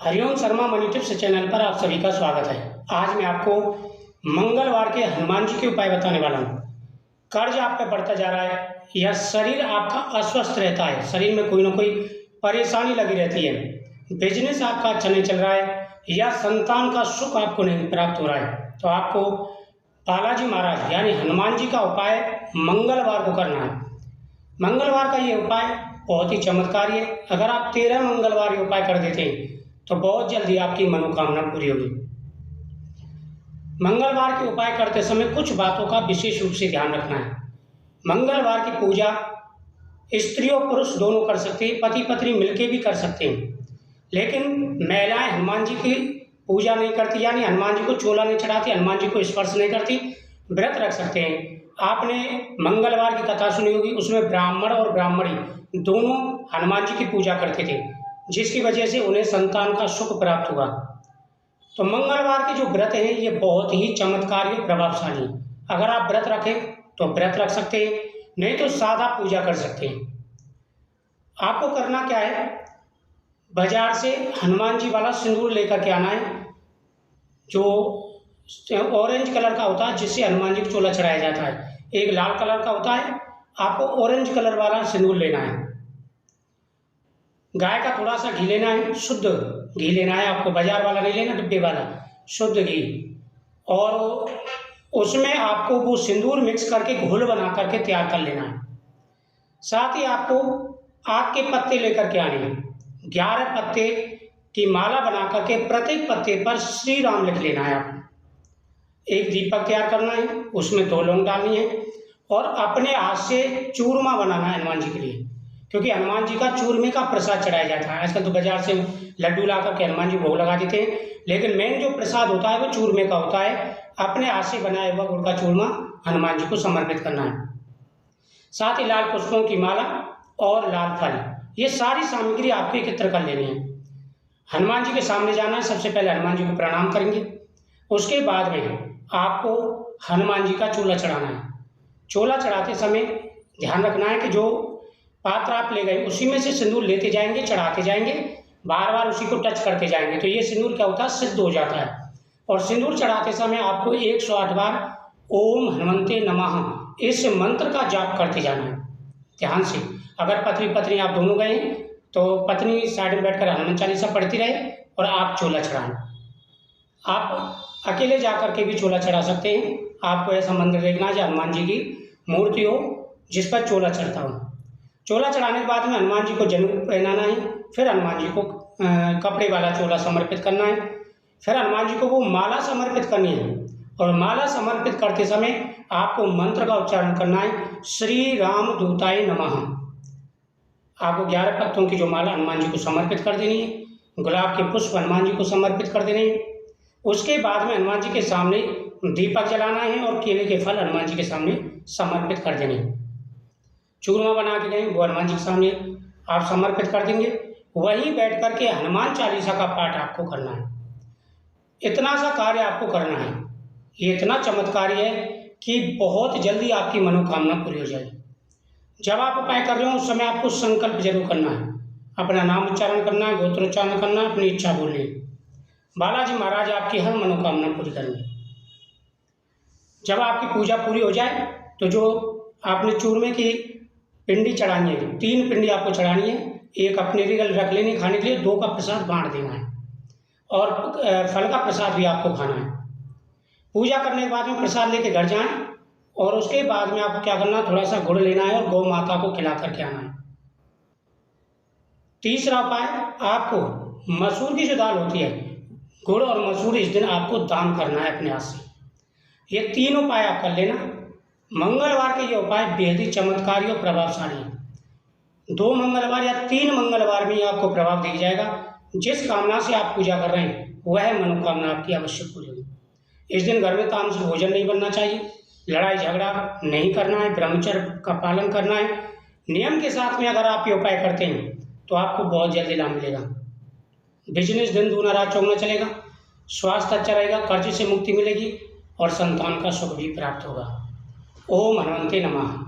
Hariom Sharma money tips channel पर आप सभी का स्वागत है। आज मैं आपको मंगलवार के हनुमान जी के उपाय बताने वाला हूँ। कर्ज आप पे बढ़ता जा रहा है या शरीर आपका अस्वस्थ रहता है, शरीर में कोई ना कोई परेशानी लगी रहती है, बिजनेस आपका अच्छा नहीं चल रहा है या संतान का सुख आपको नहीं प्राप्त हो रहा है, तो आपको बालाजी महाराज यानी हनुमान जी का उपाय मंगलवार को करना है। मंगलवार का ये उपाय बहुत ही चमत्कारी है। अगर आप 13 मंगलवार ये उपाय कर देते हैं तो बहुत जल्दी आपकी मनोकामना पूरी होगी। मंगलवार के उपाय करते समय कुछ बातों का विशेष रूप से ध्यान रखना है। मंगलवार की पूजा स्त्री और पुरुष दोनों कर सकते हैं, पति पत्नी मिलके भी कर सकते हैं, लेकिन महिलाएं हनुमान जी की पूजा नहीं करती, यानी हनुमान जी को चोला नहीं चढ़ाती, हनुमान जी को स्पर्श नहीं करती, व्रत रख सकते हैं। आपने मंगलवार की कथा सुनी होगी, उसमें ब्राह्मण और ब्राह्मणी दोनों हनुमान जी की पूजा करते थे, जिसकी वजह से उन्हें संतान का सुख प्राप्त हुआ। तो मंगलवार के जो व्रत हैं ये बहुत ही चमत्कारी और प्रभावशाली है। अगर आप व्रत रखें तो व्रत रख सकते हैं, नहीं तो सादा पूजा कर सकते हैं। आपको करना क्या है, बाजार से हनुमान जी वाला सिंदूर लेकर के आना है, जो ऑरेंज कलर का होता है, जिससे हनुमान जी को चोला चढ़ाया जाता है। एक लाल कलर का होता है, आपको ऑरेंज कलर वाला सिंदूर लेना है। गाय का थोड़ा सा घी लेना है, शुद्ध घी लेना है आपको, बाजार वाला नहीं लेना, डिब्बे वाला शुद्ध घी। और उसमें आपको वो सिंदूर मिक्स करके घोल बना करके तैयार कर लेना है। साथ ही आपको आग के पत्ते लेकर के आने हैं। 11 पत्ते की माला बना करके प्रत्येक पत्ते पर श्री राम लिख लेना है। आप एक दीपक तैयार करना है, उसमें 2 लौंग डालनी है और अपने हाथ से चूरमा बनाना है हनुमान जी के लिए, क्योंकि हनुमान जी का चूरमे का प्रसाद चढ़ाया जाता है। आजकल तो बाजार से लड्डू ला करके हनुमान जी भोग लगा देते हैं, लेकिन मेन जो प्रसाद होता है वो चूरमे का होता है। अपने हाथ से बनाया हुआ गुड़ का चूरमा हनुमान जी को समर्पित करना है। साथ ही लाल पुष्पों की माला और लाल फल, ये सारी सामग्री आपको एकत्र कर लेनी है। हनुमान जी के सामने जाना है, सबसे पहले हनुमान जी को प्रणाम करेंगे, उसके बाद में आपको हनुमान जी का चोला चढ़ाना है। चोला चढ़ाते समय ध्यान रखना है कि जो पात्र आप ले गए उसी में से सिंदूर लेते जाएंगे, चढ़ाते जाएंगे, बार बार उसी को टच करते जाएंगे, तो ये सिंदूर क्या होता है, सिद्ध हो जाता है। और सिंदूर चढ़ाते समय आपको 108 बार ओम हनुमंते नमः इस मंत्र का जाप करते जाना है ध्यान से। अगर पत्नी आप दोनों गए तो पत्नी साइड में बैठकर हनुमान चालीसा पढ़ती रहे और आप चोला चढ़ाएं। आप अकेले जाकर के भी चोला चढ़ा सकते हैं। आपको ऐसा मंदिर देखना है जो हनुमान जी की मूर्ति हो, जिस पर चोला चढ़ता हो। चोला चढ़ाने के बाद में हनुमान जी को जनेऊ पहनाना है, फिर हनुमान जी को कपड़े वाला चोला समर्पित करना है, फिर हनुमान जी को वो माला समर्पित करनी है। और माला समर्पित करते समय आपको मंत्र का उच्चारण करना है, श्री राम दूताय नमः। आपको 11 पत्तों की जो माला हनुमान जी को समर्पित कर देनी है, गुलाब के पुष्प हनुमान जी को समर्पित कर देने हैं। उसके बाद में हनुमान जी के सामने दीपक जलाना है और केले के फल हनुमान जी के सामने समर्पित कर देने हैं। चूरमा बना के गए वो हनुमान जी के सामने आप समर्पित कर देंगे। वहीं बैठ कर के हनुमान चालीसा का पाठ आपको करना है। इतना सा कार्य आपको करना है, ये इतना चमत्कारी है कि बहुत जल्दी आपकी मनोकामना पूरी हो जाएगी। जब आप उपाय कर रहे हो उस समय आपको संकल्प जरूर करना है, अपना नाम उच्चारण करना है, गोत्रोच्चारण करना है, अपनी इच्छा बोलनी है। बालाजी महाराज आपकी हर मनोकामना पूरी करेंगे। जब आपकी पूजा पूरी हो जाए तो जो आपने चूरमे की पिंडी चढ़ानी है, 3 पिंडी आपको चढ़ानी है, एक अपने लिए रख लेनी खाने के लिए, 2 का प्रसाद बांट देना है और फल का प्रसाद भी आपको खाना है। पूजा करने के बाद में प्रसाद लेके घर जाएं और उसके बाद में आपको क्या करना है, थोड़ा सा गुड़ लेना है और गौ माता को खिला करके आना है। तीसरा उपाय, आपको मसूर की जो दाल होती है, गुड़ और मसूर इस दिन आपको दान करना है अपने हाथ से। ये 3 उपाय आप कर लेना। मंगलवार के ये उपाय बेहद ही चमत्कारी और प्रभावशाली है। 2 मंगलवार या 3 मंगलवार में आपको प्रभाव दिख जाएगा। जिस कामना से आप पूजा कर रहे हैं वह मनोकामना आपकी अवश्य पूरी होगी। इस दिन घर में तामसिक भोजन नहीं बनना चाहिए, लड़ाई झगड़ा नहीं करना है, ब्रह्मचर्य का पालन करना है। नियम के साथ में अगर आप ये उपाय करते हैं तो आपको बहुत जल्दी लाभ मिलेगा। बिजनेस दिन दूना रात चौगुना चलेगा, स्वास्थ्य अच्छा रहेगा, कर्ज से मुक्ति मिलेगी और संतान का सुख भी प्राप्त होगा। ओम हनुमंते नमः।